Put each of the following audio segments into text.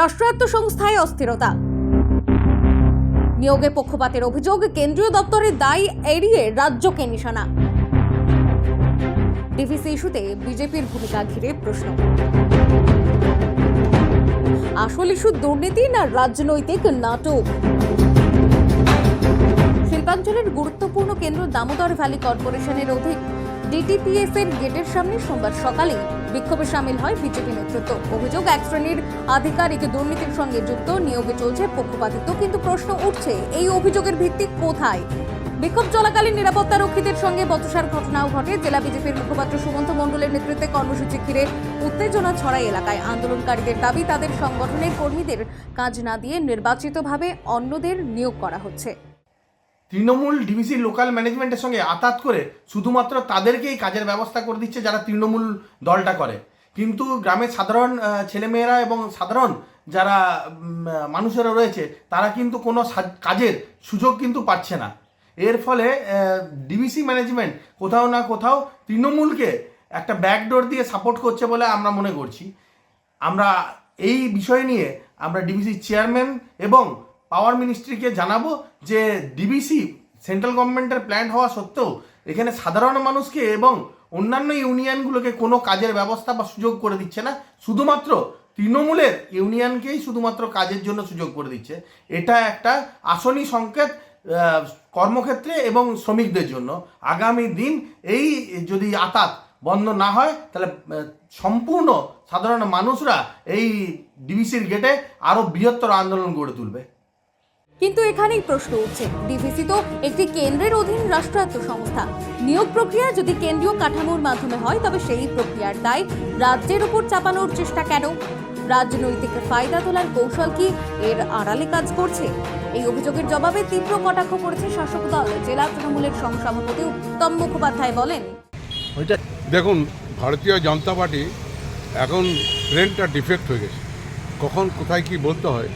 রাষ্ট্রায়ত্ত সংস্থায় অস্থিরতা, নিয়োগে পক্ষপাতের অভিযোগ, কেন্দ্রীয় দপ্তরের দায় এড়িয়ে রাজ্যকে নিশানা। ডিভিসি ইস্যুতে বিজেপির ভূমিকা ঘিরে প্রশ্ন। আসল ইস্যু দুর্নীতি না রাজনৈতিক নাটক? শিল্পাঞ্চলের গুরুত্বপূর্ণ কেন্দ্র দামোদর ভ্যালি কর্পোরেশনের অধীন ডিটিপিএস এর গেটের সামনে সোমবার সকালে বিক্ষোভে সামিল হয় বিজেপি নেতৃত্ব। অভিযোগ, এক শ্রেণীর আধিকারিক দুর্নীতির সঙ্গে যুক্ত, নিয়োগে চলছে পক্ষপাতিত্ব। কিন্তু প্রশ্ন উঠছে, এই অভিযোগের ভিত্তি কোথায়? বিক্ষোভ চলাকালীন নিরাপত্তা রক্ষীদের সঙ্গে বচসার ঘটনাও ঘটে। জেলা বিজেপির মুখপাত্র সুমন্ত মণ্ডলের নেতৃত্বে কর্মসূচি ঘিরে উত্তেজনা ছড়ায় এলাকায়। আন্দোলনকারীদের দাবি, তাদের সংগঠনের কর্মীদের কাজ না দিয়ে নির্বাচিতভাবে অন্যদের নিয়োগ করা হচ্ছে। তৃণমূল ডিভিসি লোকাল ম্যানেজমেন্টের সঙ্গে আতাত করে শুধুমাত্র তাদেরকেই কাজের ব্যবস্থা করে দিচ্ছে যারা তৃণমূল দলটা করে, কিন্তু গ্রামের সাধারণ ছেলেমেয়েরা এবং সাধারণ যারা মানুষেরা রয়েছে তারা কিন্তু কোনো কাজের সুযোগ কিন্তু পাচ্ছে না। এর ফলে ডিভিসি ম্যানেজমেন্ট কোথাও না কোথাও তৃণমূলকে একটা ব্যাকডোর দিয়ে সাপোর্ট করছে বলে আমরা মনে করছি। আমরা এই বিষয় নিয়ে আমরা ডিভিসি চেয়ারম্যান এবং পাওয়ার মিনিস্ট্রিকে জানাবো যে ডিভিসি সেন্ট্রাল গভর্নমেন্টের প্ল্যান হওয়া সত্ত্বেও এখানে সাধারণ মানুষকে এবং অন্যান্য ইউনিয়নগুলোকে কোনো কাজের ব্যবস্থা বা সুযোগ করে দিচ্ছে না, শুধুমাত্র তৃণমূলের ইউনিয়নকেই শুধুমাত্র কাজের জন্য সুযোগ করে দিচ্ছে। এটা একটা আসনি সংকেত কর্মক্ষেত্রে এবং শ্রমিকদের জন্য। আগামী দিন এই যদি আতাত বন্ধ না হয় তাহলে সম্পূর্ণ সাধারণ মানুষরা এই ডিভিসির গেটে আরও বৃহত্তর আন্দোলন গড়ে তুলবে। কিন্তু এখানেই প্রশ্ন উঠছে, ডিভিসি তো একটি কেন্দ্রের অধীন রাষ্ট্রায়ত্ত সংস্থা। নিয়োগ প্রক্রিয়া যদি কেন্দ্রীয় কাঠামোর মাধ্যমে হয় তবে সেই প্রক্রিয়ার দায় রাজ্যের উপর চাপানোর চেষ্টা কেন? রাজনৈতিক ফায়দা তোলার কৌশল কি এর আড়ালে কাজ করছে? এই অভিযোগের জবাবে তীব্র কটাক্ষ করেছে শাসক দল। জেলা তৃণমূলের সহসভাপতি উত্তম মুখোপাধ্যায় বলেন, দেখুন, ভারতীয় জনতা পার্টি এখন ব্রেনটা ডিফেক্ট হয়ে গেছে, কখন কোথায় কি বলতে হয়।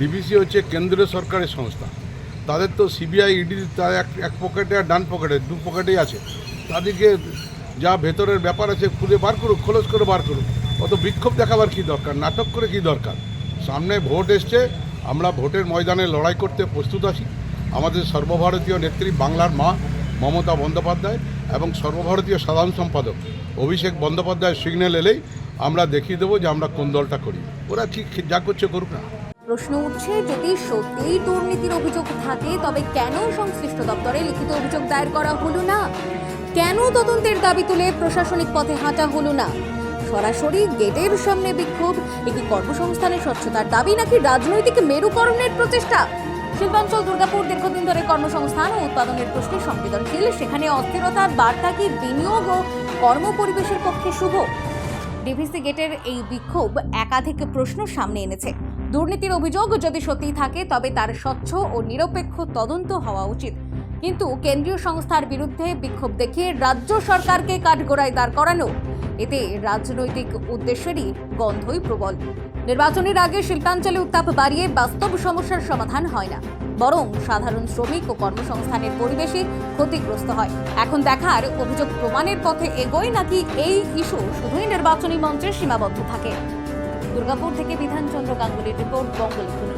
ডিভিসি হচ্ছে কেন্দ্রীয় সরকারের সংস্থা, তাদের তো সিবিআই ইডি তার এক পকেটে আর ডান পকেটে দু পকেটেই আছে। তাদেরকে যা ভেতরের ব্যাপার আছে খুলে বার করুক, খোলস করে বার করুক। অত বিক্ষোভ দেখাবার কি দরকার, নাটক করে কি দরকার? সামনে ভোট এসছে, আমরা ভোটের ময়দানে লড়াই করতে প্রস্তুত আছি। আমাদের সর্বভারতীয় নেত্রী বাংলার মা মমতা বন্দ্যোপাধ্যায় এবং সর্বভারতীয় সাধারণ সম্পাদক অভিষেক বন্দ্যোপাধ্যায়ের সিগন্যাল এলেই আমরা দেখিয়ে দেবো যে আমরা কোন দলটা করি। ওরা ঠিক যা করছে করুক না। প্রশ্ন উঠছে, যদি সত্যিই দুর্নীতির অভিযোগ থাকে তবে কেন সংশ্লিষ্ট দপ্তরে লিখিত অভিযোগ দায়ের করা হলো না? কেন তদন্তের দাবি তুলে প্রশাসনিক পথে হাঁটা হলো না? সরাসরি গেটের সামনে বিক্ষোভ, একটি কর্মসংস্থানের স্বচ্ছতার দাবি নাকি রাজনৈতিক মেরুকরণের প্রচেষ্টা? শিল্পাঞ্চল দুর্গাপুর দীর্ঘদিন ধরে কর্মসংস্থান ও উৎপাদনের প্রশ্নে সংবেদনশীল। সেখানে অস্থিরতার বার্তা কি বিনিয়োগ ও কর্মপরিবেশের পক্ষে শুভ? ডিভিসি গেটের এই বিক্ষোভ একাধিক প্রশ্ন সামনে এনেছে। দুর্নীতির অভিযোগ যদি সত্যি থাকে তবে তার স্বচ্ছ ও নিরপেক্ষ তদন্ত হওয়া উচিত। কিন্তু কেন্দ্রীয় সংস্থার বিরুদ্ধে বিক্ষোভ দেখিয়ে রাজ্য সরকারকে কাঠগড়ায় দাঁড় করানো, এতে রাজনৈতিক উদ্দেশ্যেরই গন্ধই প্রবল। নির্বাচনের আগে শিল্পাঞ্চলে উত্তাপ বাড়িয়ে বাস্তব সমস্যার সমাধান হয় না, বরং সাধারণ শ্রমিক ও কর্মসংস্থানের পরিবেশই ক্ষতিগ্রস্ত হয়। এখন দেখার, অভিযোগ প্রমাণের পথে এগোয় নাকি এই ইস্যু শুধুই নির্বাচনী মঞ্চে সীমাবদ্ধ থাকে। দুর্গাপুর থেকে বিধানচন্দ্র গাঙ্গুলির রিপোর্ট, বঙ্গলিপুর।